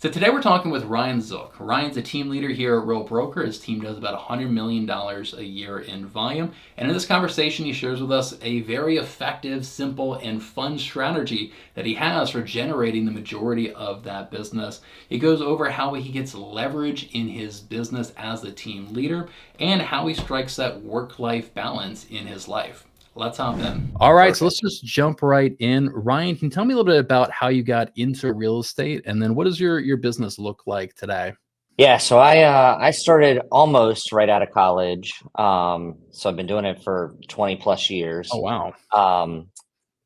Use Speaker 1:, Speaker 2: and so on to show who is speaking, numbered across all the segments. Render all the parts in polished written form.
Speaker 1: So today we're talking with Ryan Zook. Ryan's a team leader here at Real Broker. His team does about $100 million a year in volume. And in this conversation, he shares with us a very effective, simple, and fun strategy that he has for generating the majority of that business. He goes over how he gets leverage in his business as a team leader and how he strikes that work-life balance in his life. Let's hop in. All right, so let's just jump right in. Ryan, can you tell me a little bit about how you got into real estate, and then what does your business look like today?
Speaker 2: Yeah, so I started almost right out of college. So I've been doing it for 20 plus
Speaker 1: Oh,
Speaker 2: years.
Speaker 1: wow.
Speaker 2: Um,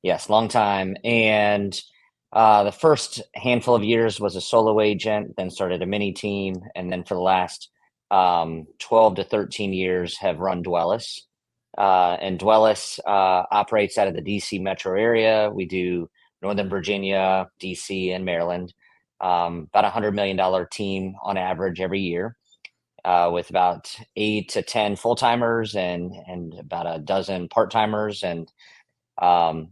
Speaker 2: yes, long time. And the first handful of years was a solo agent, then started a mini team, and then for the last 12 to 13 years have run Dwellis. And Dwellis operates out of the DC metro area. We do Northern Virginia, DC, and Maryland. About $100 million team on average every year, with about 8 to 10 full timers and about a dozen part timers, um,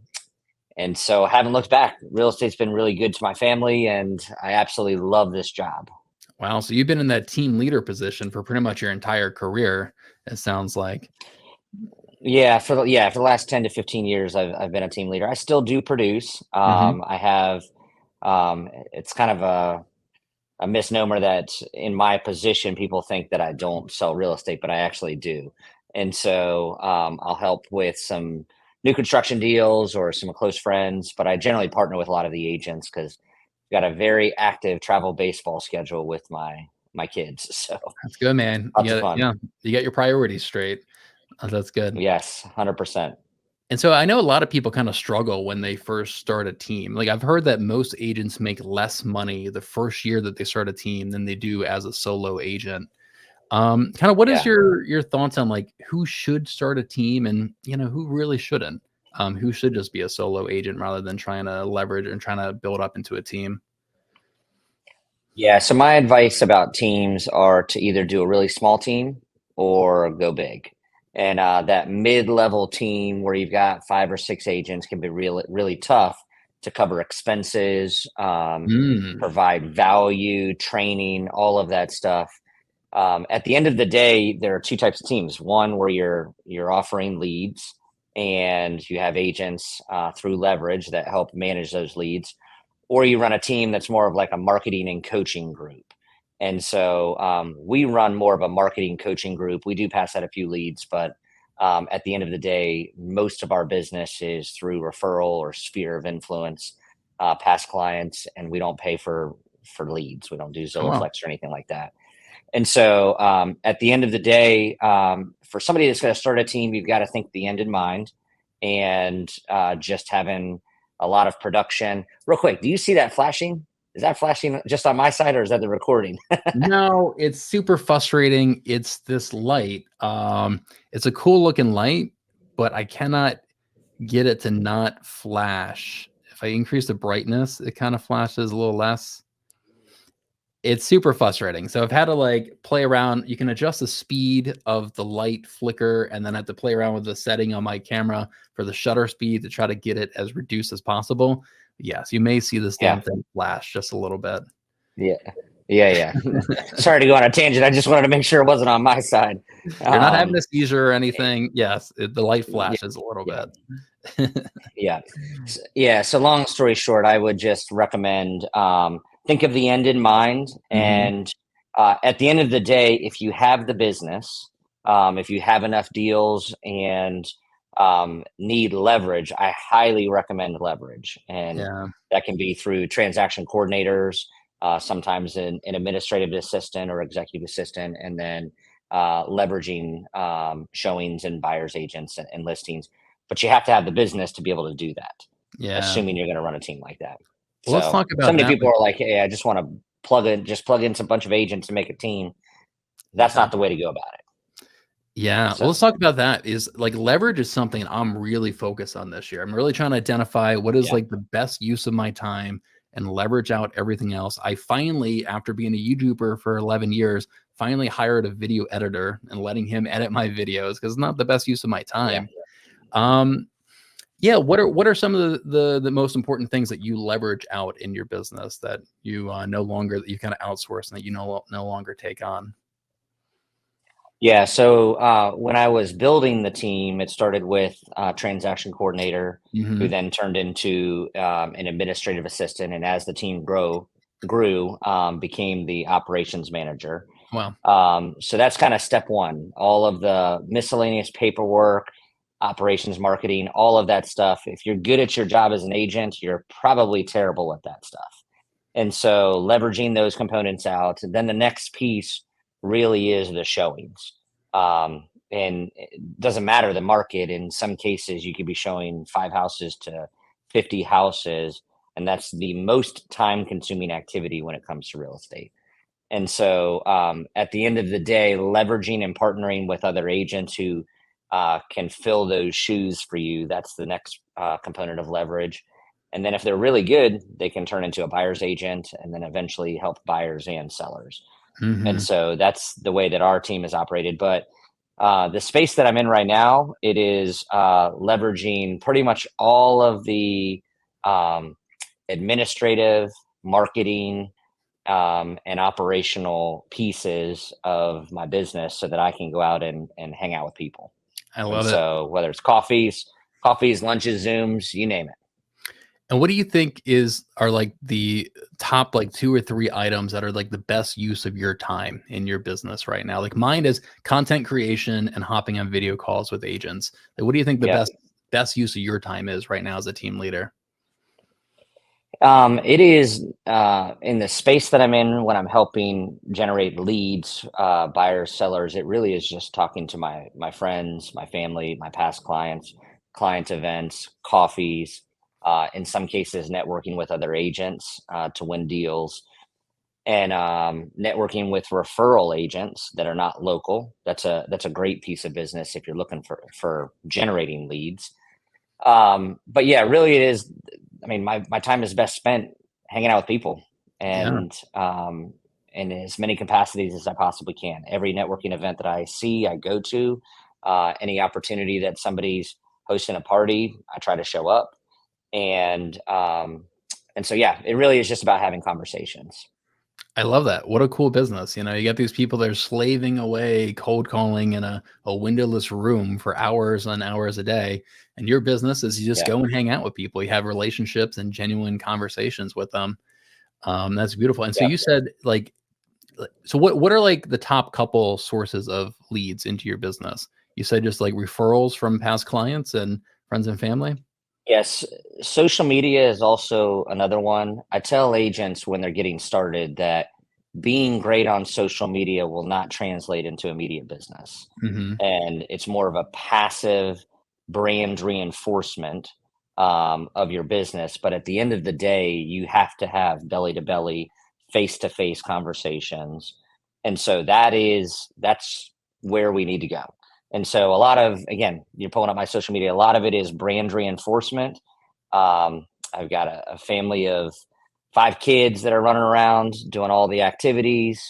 Speaker 2: and so I haven't looked back. Real estate's been really good to my family, and I absolutely love this job.
Speaker 1: Wow, so you've been in that team leader position for pretty much your entire career, it sounds like.
Speaker 2: Yeah, for the last 10 to 15 years, I've been a team leader. I still do produce.
Speaker 1: Mhm.
Speaker 2: I have. It's kind of a misnomer that in my position, people think that I don't sell real estate, but I actually do. And so I'll help with some new construction deals or some close friends, but I generally partner with a lot of the agents because I've got a very active travel baseball schedule with my kids. So
Speaker 1: That's good, man.
Speaker 2: lots of fun.
Speaker 1: You got your priorities straight. That's good.
Speaker 2: Yes, 100%.
Speaker 1: And so I know a lot of people kind of struggle when they first start a team. Like I've heard that most agents make less money the first year that they start a team than they do as a solo agent. Kind of what is
Speaker 2: Yeah.
Speaker 1: your thoughts on like who should start a team and who really shouldn't? Who should just be a solo agent rather than trying to leverage and trying to build up into a team?
Speaker 2: Yeah. So my advice about teams are to either do a really small team or go big. And that mid-level team where you've got 5 or 6 agents can be really tough to cover expenses,
Speaker 1: Mm.
Speaker 2: provide value, training, all of that stuff. At the end of the day, there are two types of teams. One where you're offering leads and you have agents through leverage that help manage those leads, or you run a team that's more of like a marketing and coaching group. And so we run more of a marketing coaching group. We do pass out a few leads, but at the end of the day, most of our business is through referral or sphere of influence, past clients, and we don't pay for leads. We don't do
Speaker 1: Oh, wow.
Speaker 2: Zillowflex or anything like that. And so at the end of the day, for somebody that's going to start a team, you've got to think the end in mind, and just having a lot of production. Real quick, do you see that flashing? Is that flashing just on my side, or is that the recording?
Speaker 1: No, it's super frustrating. It's this light. It's a cool looking light, but I cannot get it to not flash. If I increase the brightness, it kind of flashes a little less. It's super frustrating. So I've had to like play around. You can adjust the speed of the light flicker and then I have to play around with the setting on my camera for the shutter speed to try to get it as reduced as possible. Yes, you may see this damn
Speaker 2: Yeah,
Speaker 1: thing flash just a little bit.
Speaker 2: yeah, yeah. Sorry to go on a tangent. I just wanted to make sure it wasn't on my side.
Speaker 1: You're not having
Speaker 2: Um,
Speaker 1: a seizure or anything. Yes, the light
Speaker 2: yeah,
Speaker 1: flashes a little
Speaker 2: yeah.
Speaker 1: bit.
Speaker 2: Yeah. Yeah. So long story short, I would just recommend think of the end in mind.
Speaker 1: Mhm.
Speaker 2: And at the end of the day, if you have the business, if you have enough deals and need leverage, I highly recommend leverage. And
Speaker 1: Yeah.
Speaker 2: that can be through transaction coordinators, sometimes an administrative assistant or executive assistant, and then leveraging showings and buyers agents and listings, but you have to have the business to be able to do that,
Speaker 1: Yeah.
Speaker 2: assuming you're going to run a team like that.
Speaker 1: Well, let's
Speaker 2: So
Speaker 1: talk
Speaker 2: so
Speaker 1: about
Speaker 2: many
Speaker 1: that.
Speaker 2: people are like, "Hey, I just want to plug in some bunch of agents and make a team." That's
Speaker 1: Yeah.
Speaker 2: not the way to go about it.
Speaker 1: Yeah. Well,
Speaker 2: So
Speaker 1: let's talk about that. Is like leverage is something I'm really focused on this year. I'm really trying to identify what is
Speaker 2: yeah,
Speaker 1: like the best use of my time and leverage out everything else. I finally, after being a YouTuber for 11 years, finally hired a video editor and letting him edit my videos because it's not the best use of my
Speaker 2: yeah,
Speaker 1: time. Um, Yeah, what are some of the most important things that you leverage out in your business that you no longer that you kind of outsource and that you no longer take on?
Speaker 2: Yeah. So when I was building the team, it started with transaction coordinator, who
Speaker 1: Hmm.
Speaker 2: then turned into an administrative assistant, and as the team grew, became the operations manager.
Speaker 1: Wow.
Speaker 2: So that's kind of step one. All of the miscellaneous paperwork, operations, marketing, all of that stuff. If you're good at your job as an agent, you're probably terrible at that stuff. And so leveraging those components out. Then the next piece really is the showings. And it doesn't matter the market. In some cases, you could be showing 5 houses to 50 houses. And that's the most time consuming activity when it comes to real estate. And so at the end of the day, leveraging and partnering with other agents who can fill those shoes for you, that's the next component of leverage. And then if they're really good, they can turn into a buyer's agent and then eventually help buyers and sellers. And
Speaker 1: Hmm.
Speaker 2: so that's the way that our team is operated. But the space that I'm in right now, it is leveraging pretty much all of the um, administrative, marketing, and operational pieces of my business so that I can go out and hang out with people.
Speaker 1: I
Speaker 2: And
Speaker 1: love it.
Speaker 2: so whether it's coffees, lunches, Zooms, you name it.
Speaker 1: And what do you think are like the top like two or three items that are like the best use of your time in your business right now? Like mine is content creation and hopping on video calls with agents. Like what do you think the
Speaker 2: Yep.
Speaker 1: best use of your time is right now as a team leader?
Speaker 2: It is in the space that I'm in when I'm helping generate leads, buyers, sellers. It really is just talking to my friends, my family, my past clients, client events, coffees. In some cases, networking with other agents to win deals, and networking with referral agents that are not local. That's a great piece of business if you're looking for generating leads. But yeah, really it is. I mean, my time is best spent hanging out with people
Speaker 1: Yeah.
Speaker 2: and in as many capacities as I possibly can. Every networking event that I see, I go to. Any opportunity that somebody's hosting a party, I try to show up. And so yeah, it really is just about having conversations.
Speaker 1: I love that. What a cool business. You know, you get these people that are slaving away cold calling in a windowless room for hours on hours a day. And your business is you just
Speaker 2: Yeah,
Speaker 1: go and hang out with people. You have relationships and genuine conversations with them. That's beautiful. And so
Speaker 2: yeah.
Speaker 1: you said so what are like the top couple sources of leads into your business? You said just like referrals from past clients and friends and family?
Speaker 2: Yes, social media is also another one. I tell agents when they're getting started that being great on social media will not translate into immediate business.
Speaker 1: Hmm.
Speaker 2: And it's more of a passive brand reinforcement of your business. But at the end of the day, you have to have belly to belly, face to face conversations. And so that's where we need to go. And so a lot of, again, you're pulling up my social media, a lot of it is brand reinforcement. I've got a family of 5 kids that are running around doing all the activities.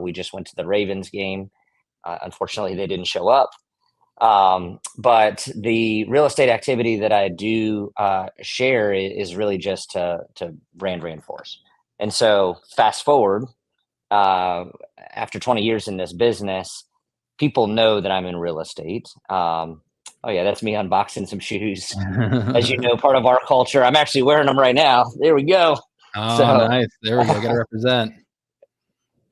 Speaker 2: We just went to the Ravens game. Unfortunately, they didn't show up. But the real estate activity that I do share is really just to brand reinforce. And so fast forward, uh, after 20 years in this business, people know that I'm in real estate. Oh yeah, that's me unboxing some shoes. As you know, part of our culture. I'm actually wearing them right now. There we go.
Speaker 1: Oh,
Speaker 2: So
Speaker 1: nice. There we go. Got to represent.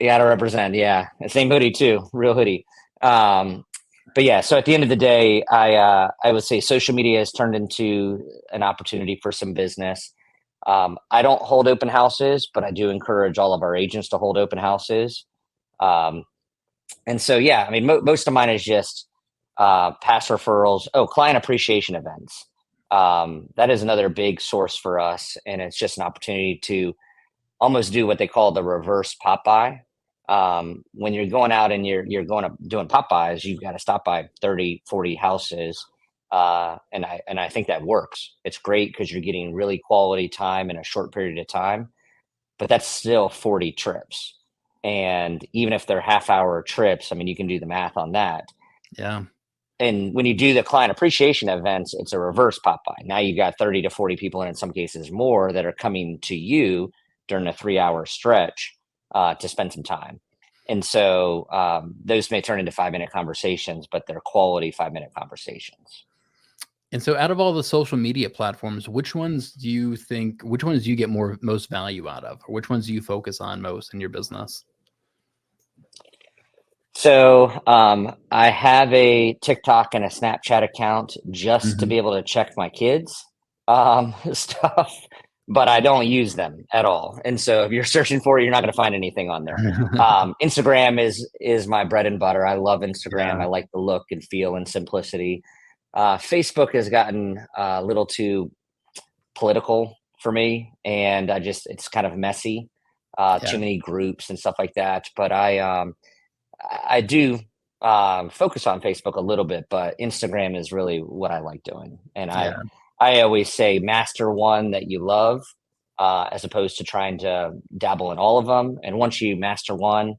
Speaker 2: you got to represent. Yeah, same hoodie too, real hoodie. Um, but yeah, so at the end of the day, I would say social media has turned into an opportunity for some business. I don't hold open houses, but I do encourage all of our agents to hold open houses. Um, and so yeah, I mean, most of mine is just past referrals. Oh, client appreciation events. That is another big source for us, and it's just an opportunity to almost do what they call the reverse pop by. When you're going out and you're going up doing pop buys, you've got to stop by 30, 40 houses. And I think that works. It's great because you're getting really quality time in a short period of time, but that's still 40 trips. And even if they're half hour trips, I mean, you can do the math on that.
Speaker 1: Yeah.
Speaker 2: and when you do the client appreciation events, it's a reverse pop by. Now you've got 30 to 40 people, and in some cases more, that are coming to you during a 3-hour stretch to spend some time. And so those may turn into 5-minute conversations, but they're quality 5-minute conversations.
Speaker 1: And so out of all the social media platforms, which ones do you get most value out of? Or which ones do you focus on most in your business?
Speaker 2: So I have a TikTok and a Snapchat account just to be able to check my kids stuff, but I don't use them at all. And so if you're searching for it, you're not going to find anything on there. Instagram is my bread and butter. I love Instagram.
Speaker 1: Yeah.
Speaker 2: I like the look and feel and simplicity. Facebook has gotten a little too political for me, and it's kind of messy.
Speaker 1: Yeah.
Speaker 2: Too many groups and stuff like that. But I do focus on Facebook a little bit, but Instagram is really what I like doing. And
Speaker 1: Yeah.
Speaker 2: I always say master one that you love, as opposed to trying to dabble in all of them. And once you master one,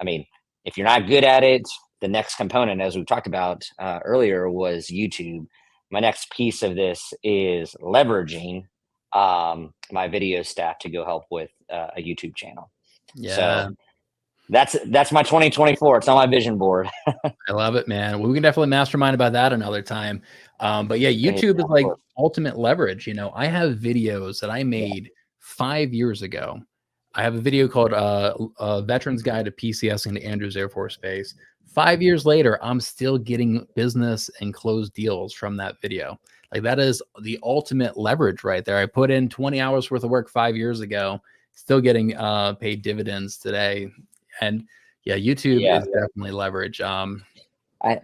Speaker 2: I mean, if you're not good at it, the next component, as we talked about earlier, was YouTube. My next piece of this is leveraging my video staff to go help with a YouTube channel.
Speaker 1: Yeah.
Speaker 2: So that's my 2024. It's on my vision board.
Speaker 1: I love it, man. Well, we can definitely mastermind about that another time. But yeah,
Speaker 2: Yeah,
Speaker 1: YouTube is
Speaker 2: of
Speaker 1: like
Speaker 2: course.
Speaker 1: ultimate leverage. I have videos that I
Speaker 2: Yeah.
Speaker 1: made 5 years ago. I have a video called Veterans Guide to PCSing to Andrews Air Force Base. 5 years later, I'm still getting business and closed deals from that video. Like that is the ultimate leverage right there. I put in 20 hours worth of work 5 years ago, still getting paid dividends today. And yeah, YouTube
Speaker 2: Yeah.
Speaker 1: is definitely leverage.
Speaker 2: I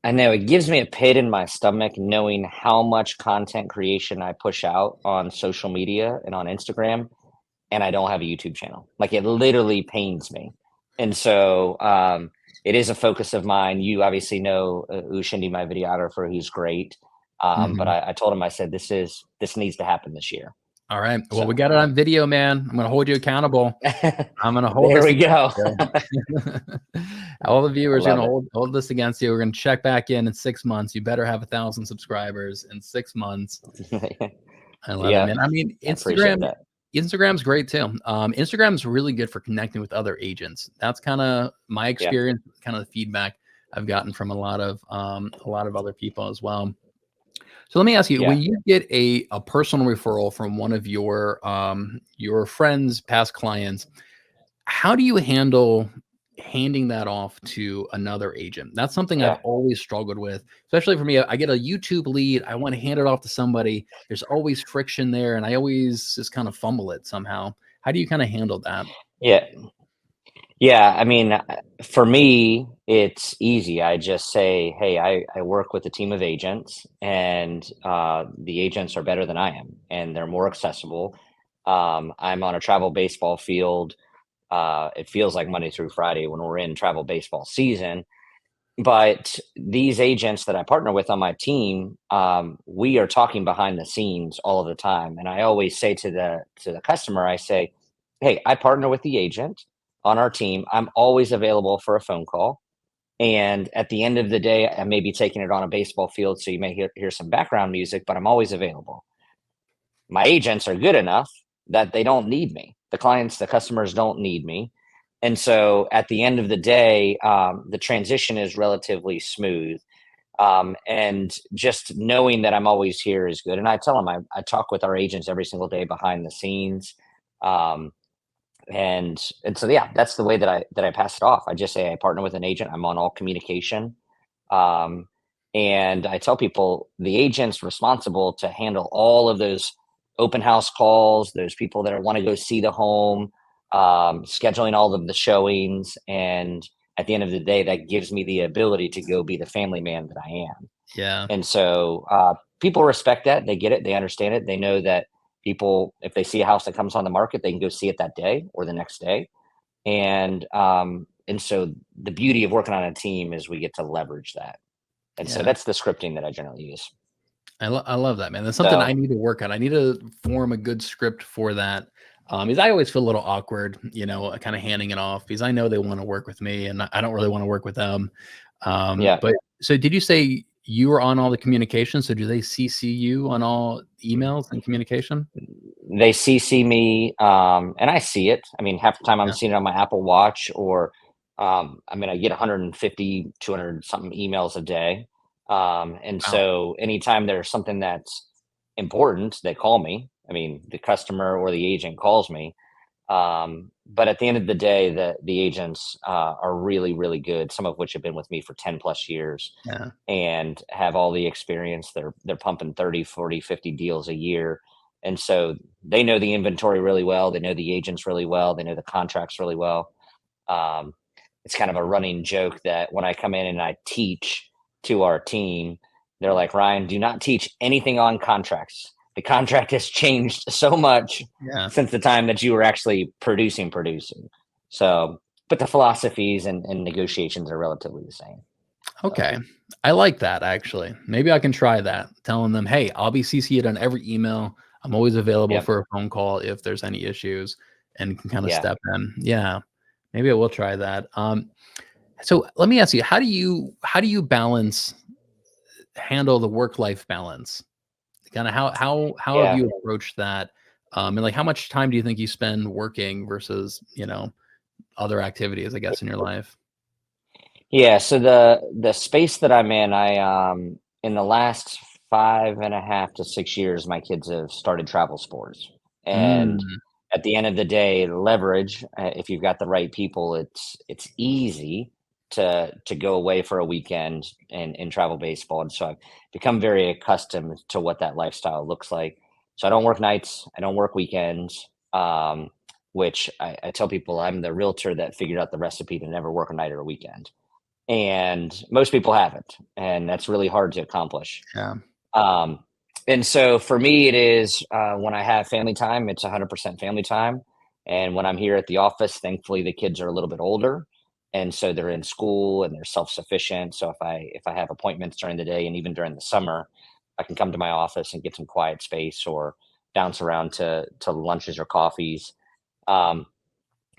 Speaker 2: I know it gives me a pit in my stomach knowing how much content creation I push out on social media and on Instagram, and I don't have a YouTube channel. Like it literally pains me. And so it is a focus of mine. You obviously know Ushindi, my videographer, who's great. But
Speaker 1: Mhm.
Speaker 2: I told him, I said, this needs to happen this year.
Speaker 1: All right. Well, we
Speaker 2: So
Speaker 1: got it on video, man. I'm gonna hold you accountable. I'm gonna hold
Speaker 2: there
Speaker 1: this
Speaker 2: we go.
Speaker 1: against you. All the
Speaker 2: I
Speaker 1: viewers are
Speaker 2: love
Speaker 1: gonna
Speaker 2: it.
Speaker 1: hold this against you. We're gonna check back in 6 months. You better have 1,000 subscribers in 6 months. I love it,
Speaker 2: Yeah,
Speaker 1: man. I mean,
Speaker 2: I appreciate
Speaker 1: Instagram,
Speaker 2: that.
Speaker 1: Instagram's great too. Instagram's really good for connecting with other agents. That's kind of my
Speaker 2: Yeah,
Speaker 1: experience, kind of the feedback I've gotten from a lot of other people as well. So let me ask you,
Speaker 2: yeah.
Speaker 1: when you get a personal referral from one of your friends, past clients, how do you handle handing that off to another agent? That's something I've
Speaker 2: Yeah.
Speaker 1: always struggled with, especially for me. I get a YouTube lead, I want to hand it off to somebody. There's always friction there, and I always just kind of fumble it somehow. How do you kind of handle that?
Speaker 2: Yeah. Yeah. I mean, for me, it's easy. I just say, hey, I work with a team of agents, and the agents are better than I am, and they're more accessible. I'm on a travel baseball field. It feels like Monday through Friday when we're in travel baseball season. But these agents that I partner with on my team, we are talking behind the scenes all of the time. And I always say to the customer, I say, "Hey, I partner with the agent on our team. I'm always available for a phone call. And at the end of the day, I may be taking it on a baseball field, so you may hear some background music, but I'm always available. My agents are good enough that they don't need me. The customers don't need me. And so at the end of the day, the transition is relatively smooth. And just knowing that I'm always here is good. And I tell them, I talk with our agents every single day behind the scenes. Um, and so yeah, that's the way that I pass it off. I just say I partner with an agent. I'm on all communication. Um, and I tell people the agent's responsible to handle all of those open house calls, those people that want to go see the home, scheduling all of the showings. And at the end of the day, that gives me the ability to go be the family man that I am.
Speaker 1: Yeah.
Speaker 2: And so people respect that. They get it. They understand it. They know that people, if they see a house that comes on the market, they can go see it that day or the next day. And so the beauty of working on a team is we get to leverage that. And so
Speaker 1: Yeah.
Speaker 2: that's the scripting that I generally use.
Speaker 1: I love that, man. That's something I
Speaker 2: So
Speaker 1: need to work on. I need to form a good script for that. Because I always feel a little awkward, kind of handing it off because I know they want to work with me and I don't really want to work with them.
Speaker 2: yeah,
Speaker 1: But So did you say you were on all the communication? So do they CC you on all emails and communication?
Speaker 2: They CC me, and I see it. I mean, half the time I'm
Speaker 1: Yeah.
Speaker 2: seeing it on my Apple Watch, or I mean, I get 150, 200 something emails a day. And
Speaker 1: Wow.
Speaker 2: so anytime there's something that's important, they call me. I mean, the customer or the agent calls me. But at the end of the day, the agents are really, really good, some of which have been with me for 10 plus years
Speaker 1: Yeah.
Speaker 2: and have all the experience. They're pumping 30, 40, 50 deals a year. And so they know the inventory really well. They know the agents really well. They know the contracts really well. Um, it's kind of a running joke that when I come in and I teach to our team, they're like, Ryan, do not teach anything on contracts. The contract has changed so much
Speaker 1: Yeah.
Speaker 2: since the time that you were actually producing. So, but the philosophies and negotiations are relatively the same. So,
Speaker 1: Okay. I like that actually. Maybe I can try that. Telling them, "Hey, I'll be CC'd on every email. I'm always available
Speaker 2: yep.
Speaker 1: for a phone call if there's any issues and can kind of
Speaker 2: Yeah.
Speaker 1: step in." Yeah. Maybe I will try that. So let me ask you, how do you handle the work-life balance? Kinda how have
Speaker 2: Yeah.
Speaker 1: you approached that? And like how much time do you think you spend working versus, other activities, I guess, in your life?
Speaker 2: Yeah, so the space that I'm in, I in the last 5.5 to 6 years, my kids have started travel sports, and
Speaker 1: Mm,
Speaker 2: at the end of the day, leverage. If you've got the right people, it's easy to go away for a weekend and travel baseball, and so I've become very accustomed to what that lifestyle looks like. So I don't work nights, I don't work weekends. Which I tell people I'm the realtor that figured out the recipe to never work a night or a weekend, and most people haven't, and that's really hard to accomplish.
Speaker 1: yeah,
Speaker 2: um, and so for me it is, when I have family time, it's 100% family time. And when I'm here at the office, thankfully the kids are a little bit older, and so they're in school and they're self-sufficient. So if I have appointments during the day and even during the summer, I can come to my office and get some quiet space or bounce around to lunches or coffees. um,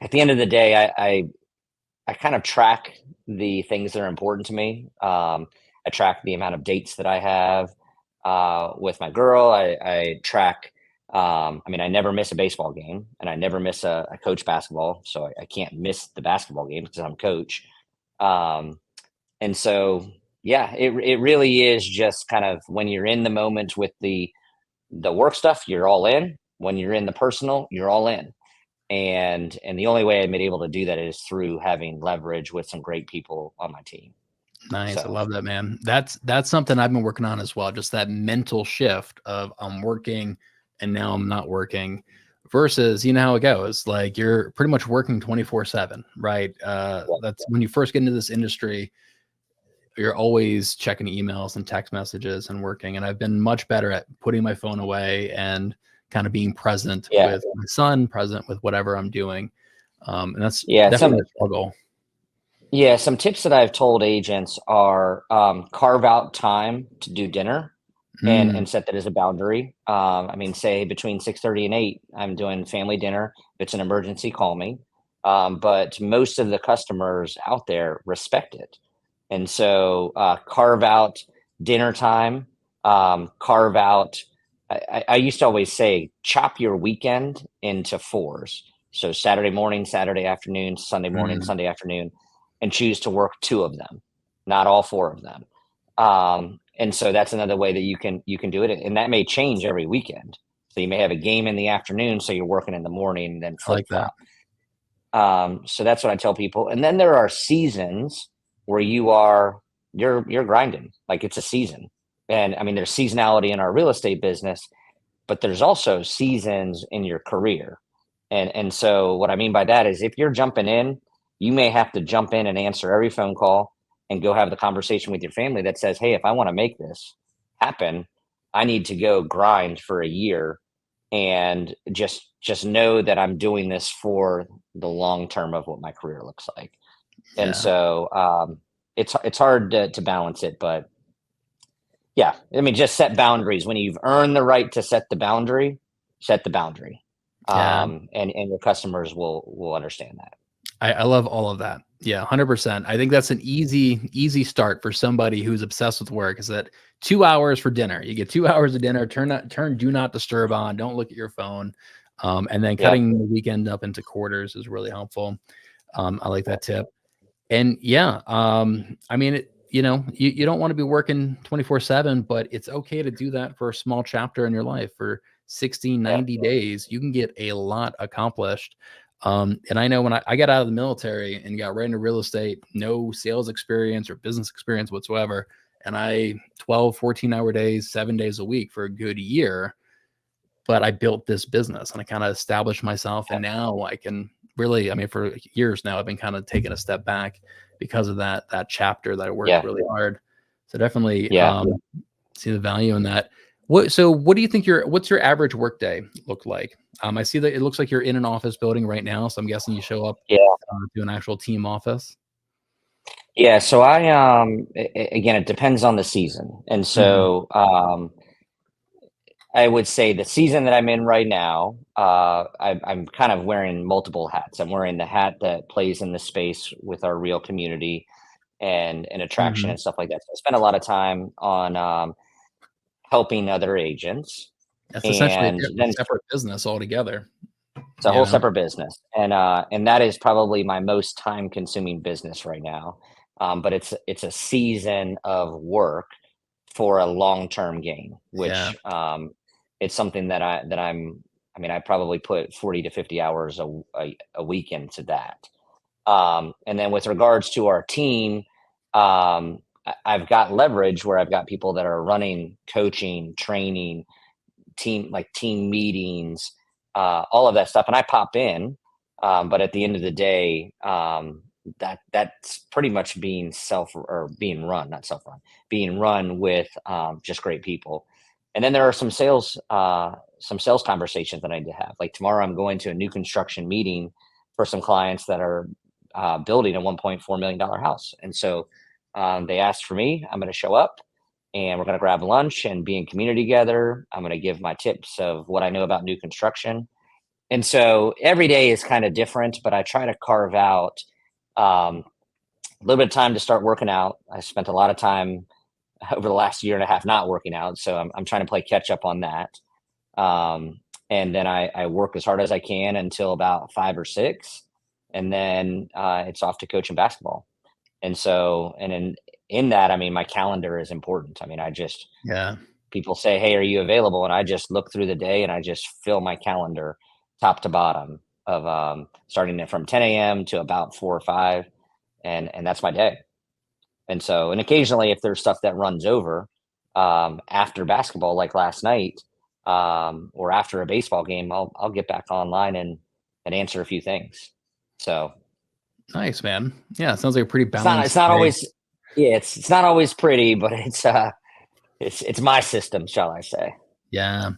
Speaker 2: at the end of the day, I kind of track the things that are important to me. I track the amount of dates that I have with my girl. I track. I mean, I never miss a baseball game, and I never miss a coach basketball, so I can't miss the basketball game because I'm coach. Um, and so, yeah, it really is just kind of when you're in the moment with the work stuff, you're all in. When you're in the personal, you're all in. And the only way I've been able to do that is through having leverage with some great people on my team.
Speaker 1: nice. I
Speaker 2: So
Speaker 1: love that, man. That's something I've been working on as well. Just that mental shift of I'm working and now I'm not working versus, you know how it goes. Like you're pretty much working 24/7, right?
Speaker 2: yeah,
Speaker 1: That's when you first get into this industry, you're always checking emails and text messages and working. And I've been much better at putting my phone away and kind of being present
Speaker 2: yeah,
Speaker 1: with my son, present with whatever I'm doing. And that's
Speaker 2: yeah.
Speaker 1: definitely a struggle.
Speaker 2: Some tips that I've told agents are, carve out time to do dinner
Speaker 1: Mm,
Speaker 2: and set that as a boundary. I mean, say between 6:30 and 8, I'm doing family dinner. If it's an emergency, call me. But most of the customers out there respect it. And so, carve out dinner time, carve out. I used to always say, chop your weekend into fours. So Saturday morning, Saturday afternoon, Sunday morning,
Speaker 1: mm,
Speaker 2: Sunday afternoon, and choose to work two of them, not all four of them. And so that's another way that you can do it, and that may change every weekend. So you may have a game in the afternoon, so you're working in the morning, and then
Speaker 1: I
Speaker 2: flip
Speaker 1: like that.
Speaker 2: flop. So that's what I tell people. And then there are seasons where you're grinding, like it's a season. And I mean, there's seasonality in our real estate business, but there's also seasons in your career. And so what I mean by that is if you're jumping in, you may have to jump in and answer every phone call and go have the conversation with your family that says, hey, if I want to make this happen, I need to go grind for a year and just know that I'm doing this for the long term of what my career looks like. And
Speaker 1: Yeah.
Speaker 2: so, it's hard to balance it, but yeah, I mean, just set boundaries. When you've earned the right to set the boundary, set the boundary.
Speaker 1: Yeah.
Speaker 2: And your customers will understand that.
Speaker 1: I love all of that. Yeah, 100%. I think that's an easy start for somebody who's obsessed with work. Is that 2 hours for dinner? You get 2 hours of dinner. Turn do not disturb on. Don't look at your phone. And then
Speaker 2: Yep.
Speaker 1: cutting the weekend up into quarters is really helpful. I like
Speaker 2: Yep.
Speaker 1: that tip. And yeah, I mean, you don't want to be working 24/7, but it's okay to do that for a small chapter in your life for 60,
Speaker 2: Yep.
Speaker 1: 90 days. You can get a lot accomplished. And I know when I got out of the military and got right into real estate, no sales experience or business experience whatsoever. And 12, 14-hour days, 7 days a week for a good year, but I built this business and I kind of established myself. And
Speaker 2: Yep.
Speaker 1: now I can really, I mean, for years now, I've been kind of taking a step back because of that chapter that I worked
Speaker 2: Yeah.
Speaker 1: really hard. So definitely
Speaker 2: Yeah.
Speaker 1: see the value in that. What do you think what's your average workday look like? I see that it looks like you're in an office building right now. So I'm guessing you show up
Speaker 2: Yeah.
Speaker 1: to an actual team office.
Speaker 2: Yeah. So again, it depends on the season. And
Speaker 1: Mhm.
Speaker 2: so, I would say the season that I'm in right now, I'm kind of wearing multiple hats. I'm wearing the hat that plays in the space with our real community and attraction
Speaker 1: Mhm.
Speaker 2: and stuff like that. So I spend a lot of time on helping other agents,
Speaker 1: That's essentially
Speaker 2: and
Speaker 1: a
Speaker 2: then
Speaker 1: separate business altogether,
Speaker 2: it's a
Speaker 1: you
Speaker 2: whole
Speaker 1: know?
Speaker 2: separate business, and that is probably my most time consuming business right now. But it's a season of work for a long term gain,
Speaker 1: Yeah.
Speaker 2: which it's something that I'm. I mean, I probably put 40 to 50 hours a week into that. And then with regards to our team, I've got leverage where I've got people that are running, coaching, training, team meetings, all of that stuff, and I pop in. But at the end of the day, that's pretty much being self or being run, not self run, being run with just great people. And then there are some sales conversations that I need to have. Like tomorrow, I'm going to a new construction meeting for some clients that are building a $1.4 million house, and so they asked for me. I'm going to show up and we're going to grab lunch and be in community together. I'm going to give my tips of what I know about new construction. And so every day is kind of different, but I try to carve out a little bit of time to start working out. I spent a lot of time over the last year and a half not working out. So I'm trying to play catch up on that. And then I work as hard as I can until about 5 or 6. And then it's off to coaching basketball. And so, and in that, I mean, my calendar is important. I mean,
Speaker 1: Yeah.
Speaker 2: people say, "Hey, are you available?" And I just look through the day and I just fill my calendar top to bottom of starting it from 10 a.m. to about 4 or 5, and that's my day. And so, and occasionally, if there's stuff that runs over after basketball, like last night, or after a baseball game, I'll get back online and answer a few things. So
Speaker 1: Nice, man. Yeah, it sounds like a pretty
Speaker 2: it's
Speaker 1: balanced
Speaker 2: not
Speaker 1: day.
Speaker 2: always yeah, it's not always pretty, but it's my system, shall I say.
Speaker 1: Yeah.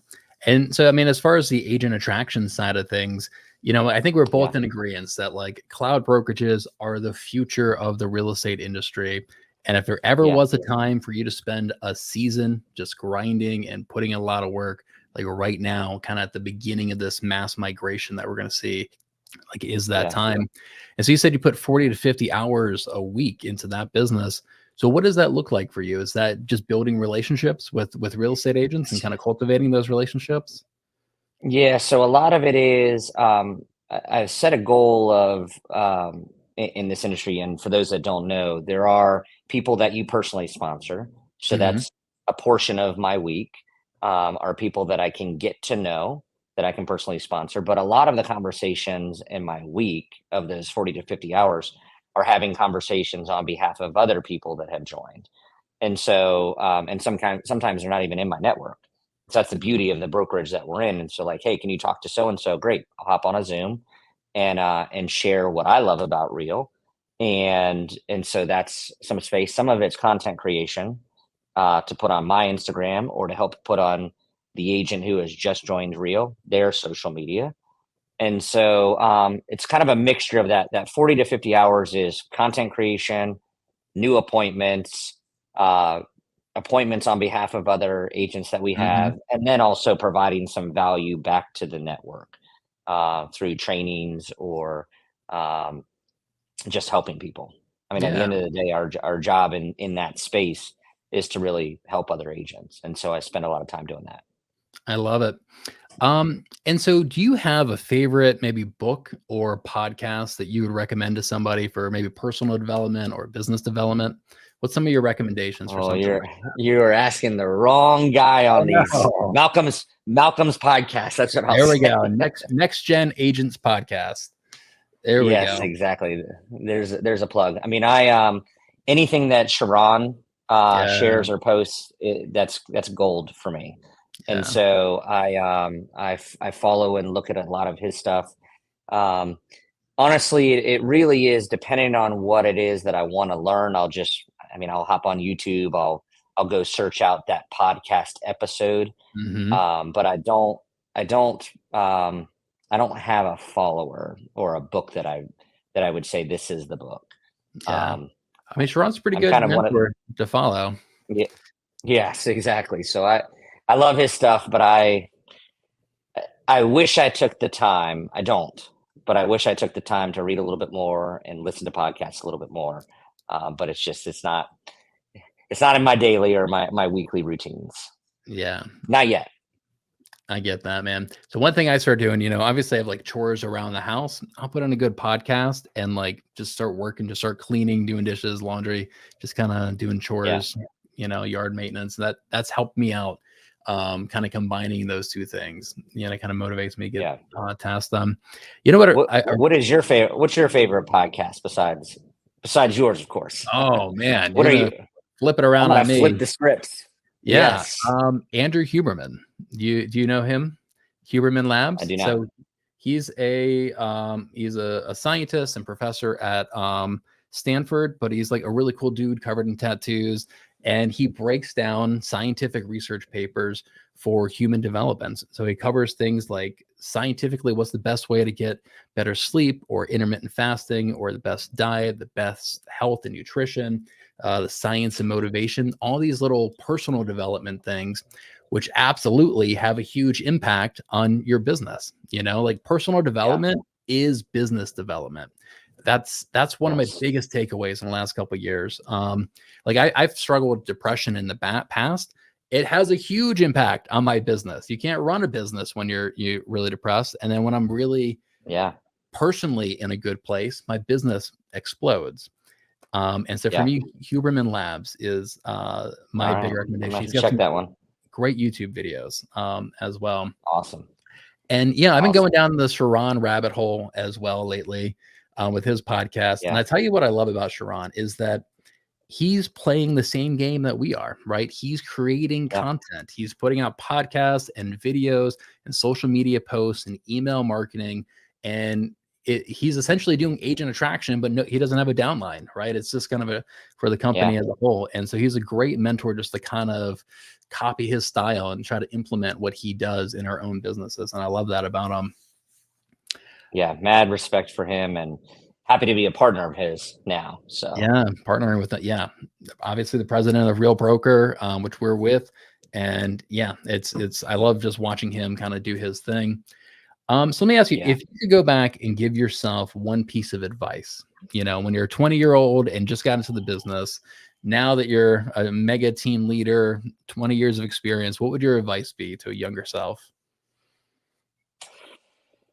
Speaker 1: And so, I mean, as far as the agent attraction side of things, I think we're
Speaker 2: Yeah.
Speaker 1: both in agreement that like cloud brokerages are the future of the real estate industry. And if there ever
Speaker 2: Yeah.
Speaker 1: was a time for you to spend a season just grinding and putting in a lot of work, like right now, kind of at the beginning of this mass migration that we're going to see, like is that
Speaker 2: Yeah.
Speaker 1: time. And so you said you put 40 to 50 hours a week into that business. So what does that look like for you? Is that just building relationships with real estate agents and kind of cultivating those relationships?
Speaker 2: Yeah, so a lot of it is I've set a goal of in this industry, and for those that don't know, there are people that you personally sponsor. So
Speaker 1: Mhm.
Speaker 2: that's a portion of my week. Are people that I can get to know that I can personally sponsor. But a lot of the conversations in my week of those 40 to 50 hours are having conversations on behalf of other people that have joined. And so, and sometimes they're not even in my network. So that's the beauty of the brokerage that we're in. And so, like, hey, can you talk to so and so? Great, I'll hop on a Zoom and share what I love about Real. And so that's some space. Some of it's content creation to put on my Instagram or to help put on the agent who has just joined Real, their social media. And so it's kind of a mixture of that. That 40 to 50 hours is content creation, new appointments, uh, appointments on behalf of other agents that we
Speaker 1: Mhm.
Speaker 2: have, and then also providing some value back to the network through trainings or just helping people. I mean, at the
Speaker 1: Yeah,
Speaker 2: end of the day, our job in that space is to really help other agents, and so I spend a lot of time doing that.
Speaker 1: I love it. And so do you have a favorite maybe book or podcast that you would recommend to somebody for maybe personal development or business development? What's some of your recommendations for
Speaker 2: Oh,
Speaker 1: something
Speaker 2: you're
Speaker 1: like that?
Speaker 2: you're asking the wrong guy
Speaker 1: Oh
Speaker 2: on these
Speaker 1: no.
Speaker 2: Malcolm's podcast. That's what I'll
Speaker 1: There we
Speaker 2: say.
Speaker 1: go. Next Gen Agents podcast. There we
Speaker 2: Yes,
Speaker 1: go.
Speaker 2: exactly. There's a plug. I mean, I anything that Sharon
Speaker 1: Yeah,
Speaker 2: shares or posts, that's gold for me. And
Speaker 1: yeah,
Speaker 2: so I follow and look at a lot of his stuff. Um, Honestly, it really is depending on what it is that I want to learn. I mean, I'll hop on YouTube. I'll go search out that podcast episode.
Speaker 1: mhm,
Speaker 2: But I don't, um, I don't have a follower or a book that I would say this is the book.
Speaker 1: yeah.
Speaker 2: Um,
Speaker 1: I mean, Sharon's a pretty
Speaker 2: I'm
Speaker 1: good
Speaker 2: kind of one of,
Speaker 1: mentor to follow.
Speaker 2: yeah, yes, exactly. So I love his stuff, but I wish I took the time. I don't, but I wish I took the time to read a little bit more and listen to podcasts a little bit more. But it's not in my daily or my weekly routines.
Speaker 1: Yeah,
Speaker 2: Not yet.
Speaker 1: I get that, man. So one thing I start doing, obviously I have like chores around the house. I'll put on a good podcast and like just start working, just start cleaning, doing dishes, laundry, just kind of doing
Speaker 2: Yeah,
Speaker 1: chores, yard maintenance. That's helped me out. Kind of combining those two things, it kind of motivates me to get
Speaker 2: yeah.
Speaker 1: tasks done. You know what?
Speaker 2: What is your favorite? What's your favorite podcast besides yours, of course?
Speaker 1: Oh man,
Speaker 2: What
Speaker 1: you're
Speaker 2: are
Speaker 1: gonna
Speaker 2: you?
Speaker 1: flip it
Speaker 2: I'm
Speaker 1: around
Speaker 2: gonna
Speaker 1: on
Speaker 2: flip
Speaker 1: me.
Speaker 2: the scripts.
Speaker 1: Yeah.
Speaker 2: Yes,
Speaker 1: Andrew Huberman. Do you know him? Huberman
Speaker 2: I
Speaker 1: Labs.
Speaker 2: do not.
Speaker 1: So he's a scientist and professor at Stanford, but he's like a really cool dude covered in tattoos. And he breaks down scientific research papers for human development. So he covers things like scientifically what's the best way to get better sleep or intermittent fasting or the best diet, the best health and nutrition, the science and motivation, all these little personal development things, which absolutely have a huge impact on your business. Like personal
Speaker 2: Yeah.
Speaker 1: development is business development. That's one of my
Speaker 2: Yes.
Speaker 1: biggest takeaways in the last couple of years. Like I've struggled with depression in the past. It has a huge impact on my business. You can't run a business when you really depressed, and then when I'm really
Speaker 2: Yeah.
Speaker 1: personally in a good place, my business explodes. And so for
Speaker 2: Yeah.
Speaker 1: me, Huberman Labs is my
Speaker 2: All
Speaker 1: big
Speaker 2: right. I'm gonna
Speaker 1: recommendation.
Speaker 2: have
Speaker 1: He's
Speaker 2: to
Speaker 1: got
Speaker 2: check
Speaker 1: some
Speaker 2: that one.
Speaker 1: great YouTube videos as well.
Speaker 2: Awesome.
Speaker 1: And yeah, I've been going
Speaker 2: Awesome.
Speaker 1: down the Sharon rabbit hole as well lately with his podcast. And
Speaker 2: Yeah.
Speaker 1: I tell you what I love about Sharon is that he's playing the same game that we are, right? He's creating
Speaker 2: Yeah.
Speaker 1: content. He's putting out podcasts and videos and social media posts and email marketing. And he's essentially doing agent attraction, but no, he doesn't have a downline, right? It's just kind of for the
Speaker 2: Yeah.
Speaker 1: company as a whole. And so he's a great mentor just to kind of copy his style and try to implement what he does in our own businesses. And I love that about him.
Speaker 2: Yeah. Mad respect for him and happy to be a partner of his now. So
Speaker 1: Yeah, partnering with it. Yeah, obviously the president of Real Broker, which we're with, and yeah, it's. I love just watching him kind of do his thing. So let me ask you,
Speaker 2: yeah.
Speaker 1: if you could go back and give yourself one piece of advice, when you're a 20-year-old and just got into the business, now that you're a mega team leader, 20 years of experience, what would your advice be to a younger self?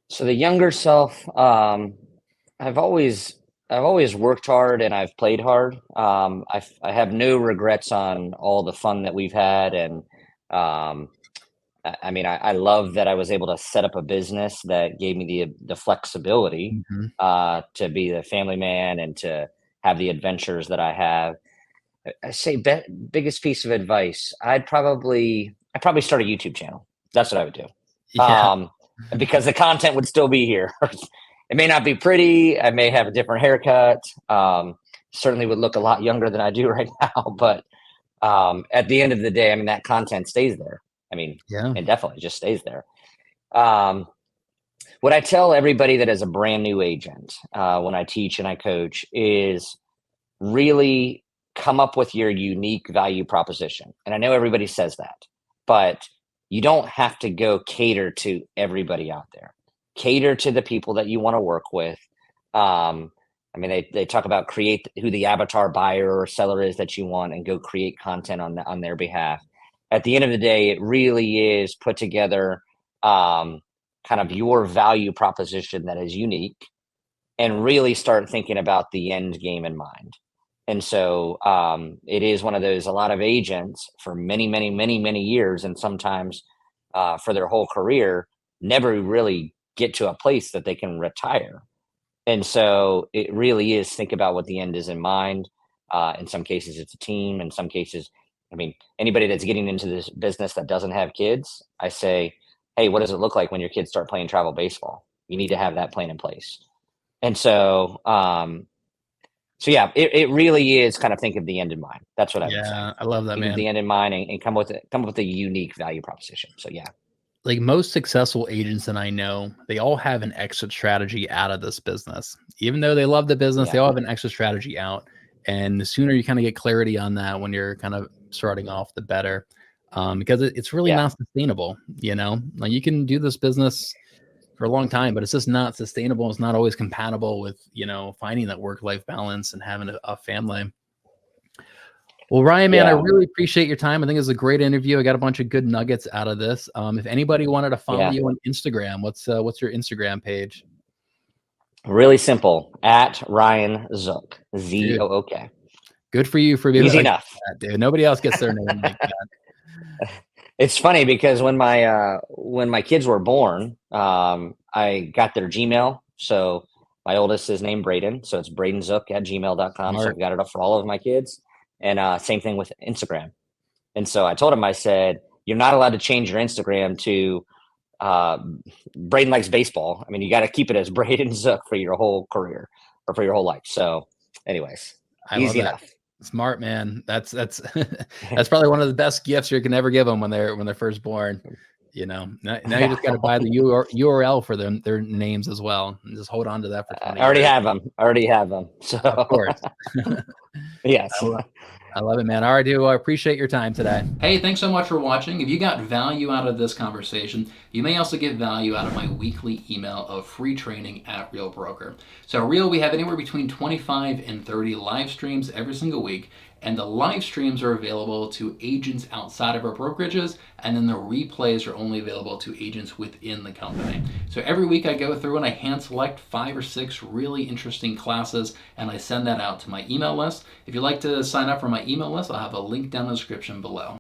Speaker 2: So the younger self, I've always I've always worked hard and I've played hard. I have no regrets on all the fun that we've had, and um, I mean, I love that I was able to set up a business that gave me the flexibility
Speaker 1: Mhm.
Speaker 2: to be the family man and to have the adventures that I have. I say biggest piece of advice. I'd probably start a YouTube channel. That's what I would do.
Speaker 1: Yeah,
Speaker 2: Because the content would still be here. It may not be pretty. I may have a different haircut. Certainly would look a lot younger than I do right now. But at the end of the day, I mean, that content stays there. I mean,
Speaker 1: yeah,
Speaker 2: it definitely just stays there. Um, what I tell everybody that is a brand new agent when I teach and I coach is really come up with your unique value proposition. And I know everybody says that, but you don't have to go cater to everybody out there. Cater to the people that you want to work with. Um, I mean, they talk about create who the avatar buyer or seller is that you want and go create content on their behalf. At the end of the day, it really is put together kind of your value proposition that is unique and really start thinking about the end game in mind. And so it is one of those, a lot of agents for many, many, many, many years, and sometimes for their whole career, never really get to a place that they can retire. And so it really is think about what the end is in mind. In some cases, it's a team. In some cases, I mean, anybody that's getting into this business that doesn't have kids, I say, hey, what does it look like when your kids start playing travel baseball? You need to have that plan in place. And so yeah, it really is kind of think of the end in mind. That's what I would say.
Speaker 1: Yeah, I love that,
Speaker 2: Think of
Speaker 1: man.
Speaker 2: the end in mind and come with a unique value proposition. So yeah,
Speaker 1: Like most successful agents that I know, they all have an exit strategy out of this business. Even though they love the business, they
Speaker 2: yeah,
Speaker 1: all have an exit strategy out. And the sooner you kind of get clarity on that when you're kind of starting off, the better. Because it's really
Speaker 2: yeah,
Speaker 1: not sustainable. Like you can do this business for a long time, but it's just not sustainable. It's not always compatible with, finding that work-life balance and having a family. Well, Ryan, man, I
Speaker 2: yeah,
Speaker 1: really appreciate your time. I think it was a great interview. I got a bunch of good nuggets out of this. If anybody wanted to follow
Speaker 2: yeah.
Speaker 1: you on Instagram, what's your Instagram page?
Speaker 2: Really simple. At Ryan Zook,
Speaker 1: Dude,
Speaker 2: ZOOK.
Speaker 1: good for you for being able
Speaker 2: Easy
Speaker 1: to do
Speaker 2: enough.
Speaker 1: that, dude. Nobody else gets their name like that.
Speaker 2: It's funny because when my kids were born, I got their Gmail. So my oldest is named Braden, so it's bradenzook@gmail.com. So
Speaker 1: Smart.
Speaker 2: I've got it up for all of my kids. And same thing with Instagram. And so I told him, I said, you're not allowed to change your Instagram to uh, Braden likes baseball. I mean, you got to keep it as Braden Zook for your whole career or for your whole life. So, anyways,
Speaker 1: I love
Speaker 2: easy
Speaker 1: that.
Speaker 2: enough.
Speaker 1: Smart, man. That's that's probably one of the best gifts you can ever give them when they're first born. Now you just got to buy the URL for them, their names as well, and just hold on to that for
Speaker 2: I
Speaker 1: 20
Speaker 2: already
Speaker 1: years.
Speaker 2: have them. I already have them.
Speaker 1: Of
Speaker 2: So,
Speaker 1: course.
Speaker 2: yes.
Speaker 1: I love it, man. All right, dude. Well, I appreciate your time today. Hey, thanks so much for watching. If you got value out of this conversation, you may also get value out of my weekly email of free training at Real Broker. So, Real, we have anywhere between 25 and 30 live streams every single week. And the live streams are available to agents outside of our brokerages, and then the replays are only available to agents within the company. So every week I go through and I hand select 5 or 6 really interesting classes, and I send that out to my email list. If you'd like to sign up for my email list, I'll have a link down in the description below.